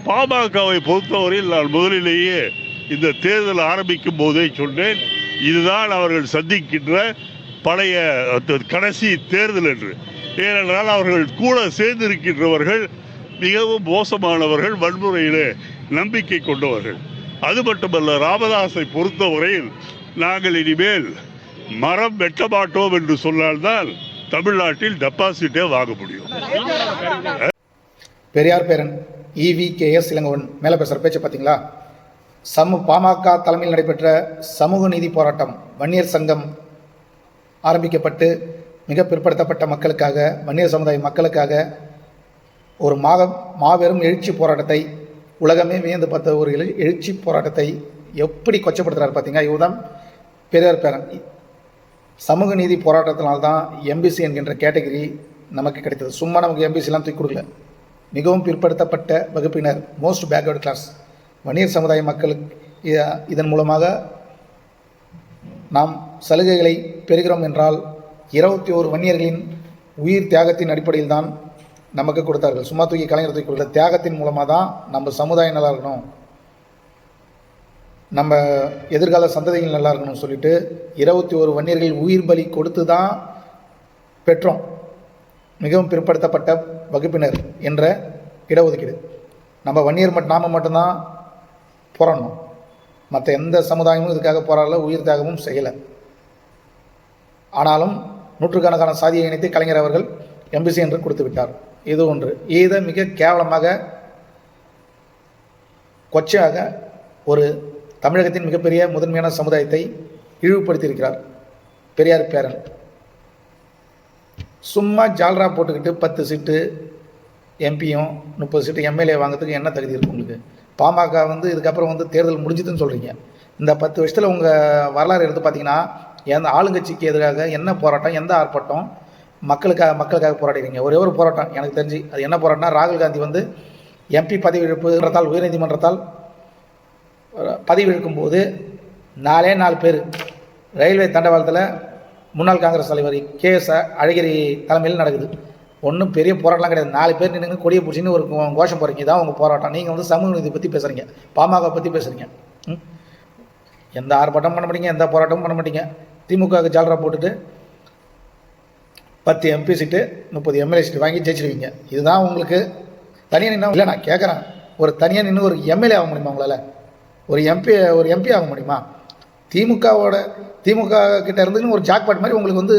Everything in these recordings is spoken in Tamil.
பாமகவை பொறுத்தவரையில் நான் முதலிலேயே இந்த தேர்தல் ஆரம்பிக்கும் போதே சொன்னேன், இதுதான் அவர்கள் சந்திக்கின்ற பழைய கடைசி தேர்தல் என்று. ஏனென்றால் அவர்கள் கூட சேர்ந்திருக்கின்றவர்கள் மிகவும் மோசமானவர்கள், வன்முறையிலே நம்பிக்கை கொண்டவர்கள். அது மட்டுமல்ல, ராமதாஸை பொறுத்தவரையில் நாங்கள் இனிமேல் மரம் வெட்ட மாட்டோம் என்று சொன்னால்தான் தமிழ்நாட்டில் டெபாசிட்டே வாங்க முடியும். பெரியார் பேரன் EVKS இளங்கோவன் மேலே பேசுகிற பேச்சு பார்த்தீங்களா? பாமக தலைமையில் நடைபெற்ற சமூக நீதி போராட்டம், வன்னியர் சங்கம் ஆரம்பிக்கப்பட்டு மிக பிற்படுத்தப்பட்ட மக்களுக்காக, வன்னியர் சமுதாய மக்களுக்காக ஒரு மாபெரும் எழுச்சி போராட்டத்தை, உலகமே வியந்து பார்த்த ஒரு எழுச்சி போராட்டத்தை எப்படி கொச்சப்படுத்துகிறார் பார்த்தீங்க. இவர்தான் பெரியார் பேரன். சமூக நீதி போராட்டத்தினால்தான் எம்பிசி என்கின்ற கேட்டகரி நமக்கு கிடைத்தது. சும்மா நமக்கு எம்பிசிலாம் தூக்கி கொடுக்கல. மிகவும் பிற்படுத்தப்பட்ட வகுப்பினர், மோஸ்ட் பேக்வர்டு கிளாஸ், வன்னியர் சமுதாய மக்களுக்கு இதன் மூலமாக நாம் சலுகைகளை பெறுகிறோம் என்றால் 21 வன்னியர்களின் உயிர் தியாகத்தின் அடிப்படையில் தான் நமக்கு கொடுத்தார்கள். சும்மா தூக்கி கலைஞர் தூக்கி கொடுத்த தியாகத்தின் மூலமாக தான் நம்ம சமுதாயம் நல்லா இருக்கணும், நம்ம எதிர்கால சந்ததிகள் நல்லா இருக்கணும்னு சொல்லிட்டு 21 வன்னியர்கள் உயிர் பலி கொடுத்து தான் பெற்றோம் மிகவும் பிற்படுத்தப்பட்ட வகுப்பினர் என்ற இடஒதுக்கீடு. நம்ம வன்னியர் நாம மட்டும்தான் போராடணும், மற்ற எந்த சமுதாயமும் இதுக்காக போராடல, உயிர் தியாகமும் செய்யலை. ஆனாலும் நூற்றுக்கணக்கான சாதியை இணைத்து கலைஞர் அவர்கள் எம்பிசி என்று கொடுத்து விட்டார். இது ஒன்று. இதை மிக கேவலமாக, கொச்சையாக ஒரு தமிழகத்தின் மிகப்பெரிய முதன்மையான சமுதாயத்தை இழிவுபடுத்தியிருக்கிறார் பெரியார் பேரன். சும்மா ஜால்ரா போட்டுக்கிட்டு 10 சீட்டு எம்பியும் 30 சீட்டு எம்எல்ஏ வாங்கிறதுக்கு என்ன தகுதி இருக்குது உங்களுக்கு? பாமக இதுக்கப்புறம் தேர்தல் முடிஞ்சுதுன்னு சொல்கிறீங்க. இந்த 10 வருஷத்தில் உங்கள் வரலாறு எடுத்து பார்த்தீங்கன்னா, எந்த ஆளுங்கட்சிக்கு எதிராக என்ன போராட்டம், எந்த ஆர்ப்பாட்டம், மக்களுக்காக போராடுறீங்க? ஒரே ஒரு போராட்டம் எனக்கு தெரிஞ்சு. அது என்ன போராட்டம்னா, ராகுல் காந்தி எம்பி பதவி இழப்புன்றதால் உயர்நீதிமன்றத்தால் பதவி இழக்கும்போது 4 பேர் ரயில்வே தண்டவாளத்தில் முன்னாள் காங்கிரஸ் தலைவர் KS அழகிரி தலைமையில் நடக்குது. ஒன்றும் பெரிய போராட்டம்லாம் கிடையாது. 4 பேர் நின்று கொடியை பிடிச்சின்னு ஒரு கோஷம் போகிறீங்க. இதான் உங்கள் போராட்டம். நீங்கள் சமூக நீதி பற்றி பேசுகிறீங்க, பாமக பற்றி பேசுகிறீங்க. எந்த ஆர்ப்பாட்டம் பண்ண மாட்டீங்க, எந்த போராட்டமும் பண்ண மாட்டீங்க. திமுகவுக்கு ஜால்ரா போட்டுட்டு 10 MP சீட்டு 30 MLA சீட்டு வாங்கி ஜெயிச்சிடுவீங்க. இதுதான் உங்களுக்கு. தனியாக நின்று இல்லை, நான் கேட்குறேன், ஒரு தனியாக நின்று ஒரு MLA ஆக முடியுமா உங்களால்? ஒரு MP ஆக முடியுமா? திமுக கிட்ட இருந்துன்னு ஒரு ஜாக்பாட் மாதிரி உங்களுக்கு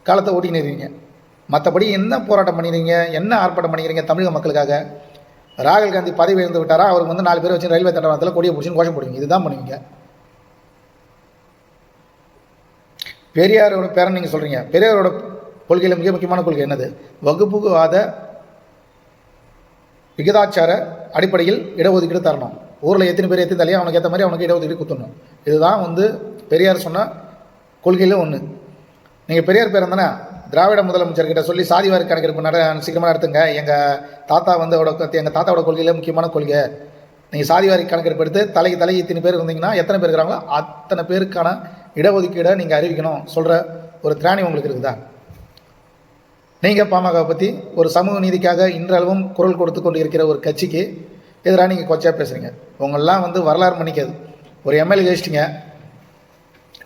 காலத்தை ஓட்டின்னு இருக்கீங்க. மற்றபடி என்ன போராட்டம் பண்ணிடுறீங்க, என்ன ஆர்ப்பாட்டம் பண்ணிக்கிறீங்க தமிழக மக்களுக்காக? ராகுல் காந்தி பதவி இழந்து விட்டாரா, அவருக்கு 4 பேர் வச்சு ரயில்வே தண்டவாளத்தில் கொடியை பிடிச்சின்னு கோஷம் போடுவீங்க. இதுதான் பண்ணுவீங்க. பெரியாரோட பேரன் நீங்கள் சொல்கிறீங்க. பெரியாரோட கொள்கையில் மிக முக்கியமான கொள்கை என்னது? வகுப்புவாத விகிதாச்சார அடிப்படையில் இடஒதுக்கீடு தரணும். ஊரில் எத்தனை பேர் எத்தனை அவனுக்கு ஏற்ற மாதிரி அவனுக்கு இடஒதுக்கீடு கொடுத்துடணும். இதுதான் பெரியார் சொன்ன கொள்கையில் ஒன்று. நீங்கள் பெரியார் பேரன் தானே, திராவிட முதலமைச்சர்கிட்ட சொல்லி சாதிவாரி கணக்கெடுப்பு சீக்கிரமாக நடத்துங்க. எங்கள் தாத்தாவோட கொள்கையில் முக்கியமான கொள்கை. நீங்கள் சாதிவாரி கணக்கெடுப்பு எடுத்து தலை இத்தனை பேர் இருந்தீங்கன்னா எத்தனை பேர் இருக்கிறாங்களோ அத்தனை பேருக்கான இடஒதுக்கீடை நீங்கள் அறிவிக்கணும் சொல்கிற ஒரு திராணி உங்களுக்கு இருக்குதா? நீங்கள் பாமகவை பற்றி ஒரு சமூக நீதிக்காக இன்றளவும் குரல் கொடுத்து கொண்டு இருக்கிற ஒரு கட்சிக்கு எதிராக நீங்கள் கொச்சா பேசுகிறீங்க. உங்களெலாம் வரலாறு மன்னிக்காது. ஒரு MLA ஜெயிச்சிட்டிங்க,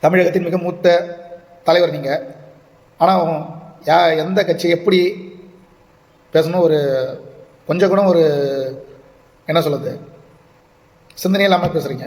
தமிழகத்தின் மிக மூத்த தலைவர் நீங்கள். ஆனால் எந்த கட்சி எப்படி பேசணும், ஒரு கொஞ்சம் கூட ஒரு என்ன சொல்லுது, சிந்தனை இல்லாமல் பேசுகிறீங்க.